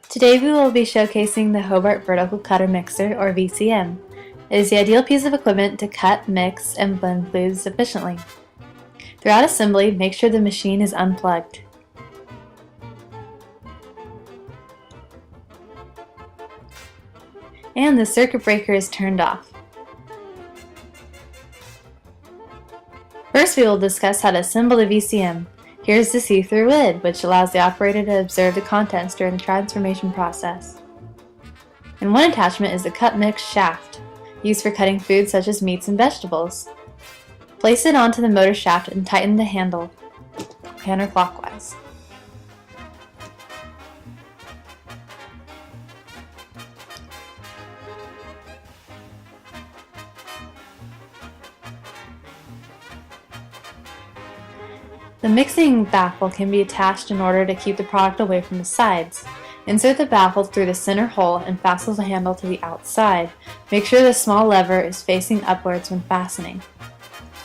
Today we will be showcasing the Hobart Vertical Cutter Mixer, or VCM. It is the ideal piece of equipment to cut, mix, and blend fluids efficiently. Throughout assembly, make sure the machine is unplugged. And the circuit breaker is turned off. First, we will discuss how to assemble the VCM. Here's the see-through lid, which allows the operator to observe the contents during the transformation process. And one attachment is the cut mix shaft, used for cutting foods such as meats and vegetables. Place it onto the motor shaft and tighten the handle counterclockwise. The mixing baffle can be attached in order to keep the product away from the sides. Insert the baffle through the center hole and fasten the handle to the outside. Make sure the small lever is facing upwards when fastening.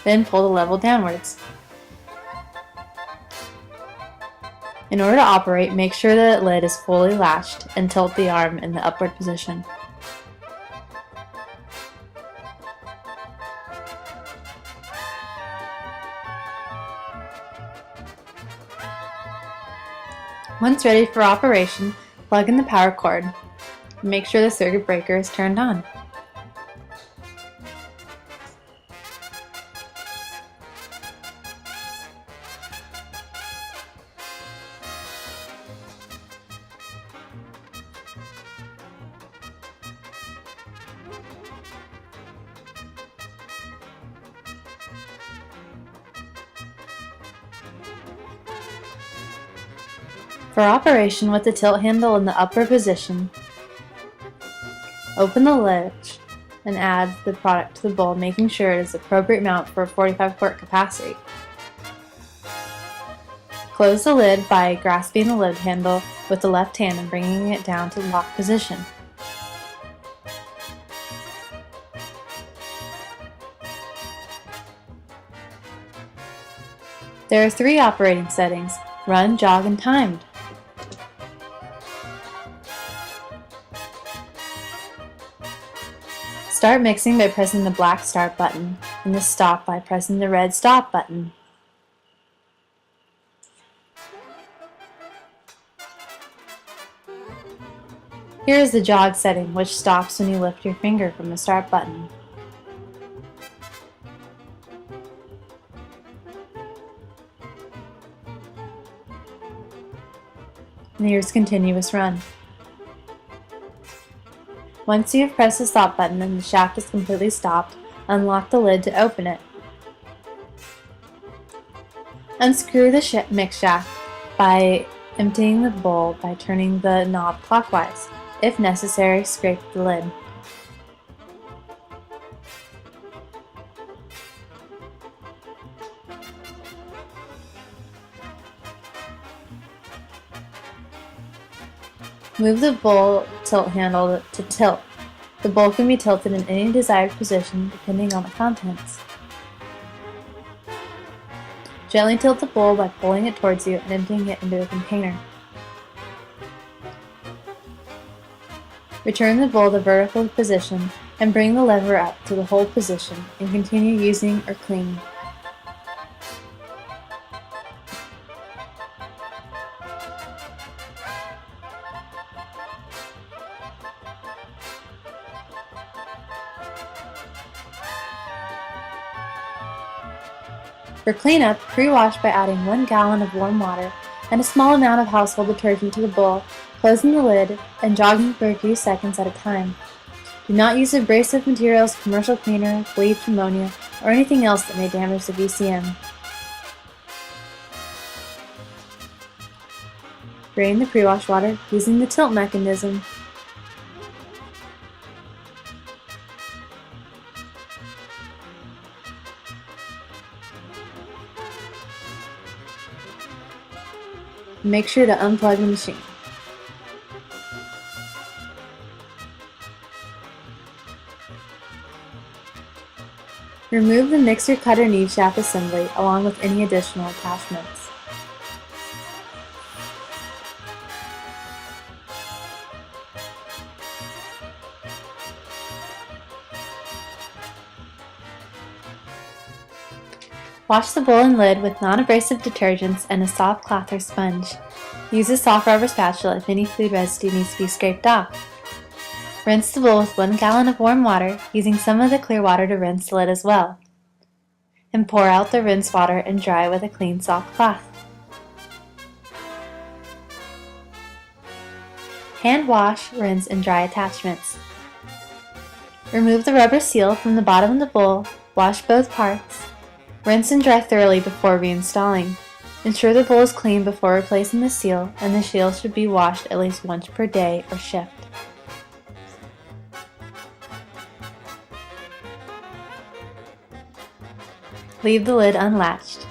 Then pull the lever downwards. In order to operate, make sure the lid is fully latched and tilt the arm in the upward position. Once ready for operation, plug in the power cord and make sure the circuit breaker is turned on. For operation with the tilt handle in the upper position, open the latch and add the product to the bowl, making sure it is the appropriate amount for a 45 quart capacity. Close the lid by grasping the lid handle with the left hand and bringing it down to the lock position. There are 3 operating settings: run, jog, and timed. Start mixing by pressing the black start button, and the stop by pressing the red stop button. Here is the jog setting, which stops when you lift your finger from the start button. And here's continuous run. Once you have pressed the stop button and the shaft is completely stopped, unlock the lid to open it. Unscrew the mix shaft by emptying the bowl by turning the knob clockwise. If necessary, scrape the lid. Move the bowl tilt handle to tilt. The bowl can be tilted in any desired position depending on the contents. Gently tilt the bowl by pulling it towards you and emptying it into a container. Return the bowl to vertical position and bring the lever up to the hold position and continue using or cleaning. For cleanup, pre-wash by adding 1 gallon of warm water and a small amount of household detergent to the bowl, closing the lid and jogging for a few seconds at a time. Do not use abrasive materials, commercial cleaner, bleach, ammonia, or anything else that may damage the VCM. Drain the pre-wash water using the tilt mechanism. Make sure to unplug the machine. Remove the mixer cutter knead shaft assembly along with any additional attachments. Wash the bowl and lid with non-abrasive detergents and a soft cloth or sponge. Use a soft rubber spatula if any food residue needs to be scraped off. Rinse the bowl with 1 gallon of warm water, using some of the clear water to rinse the lid as well. And pour out the rinsed water and dry with a clean soft cloth. Hand wash, rinse, and dry attachments. Remove the rubber seal from the bottom of the bowl, wash both parts. Rinse and dry thoroughly before reinstalling. Ensure the bowl is clean before replacing the seal, and the seal should be washed at least once per day or shift. Leave the lid unlatched.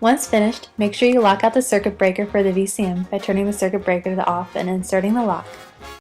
Once finished, make sure you lock out the circuit breaker for the VCM by turning the circuit breaker to off and inserting the lock.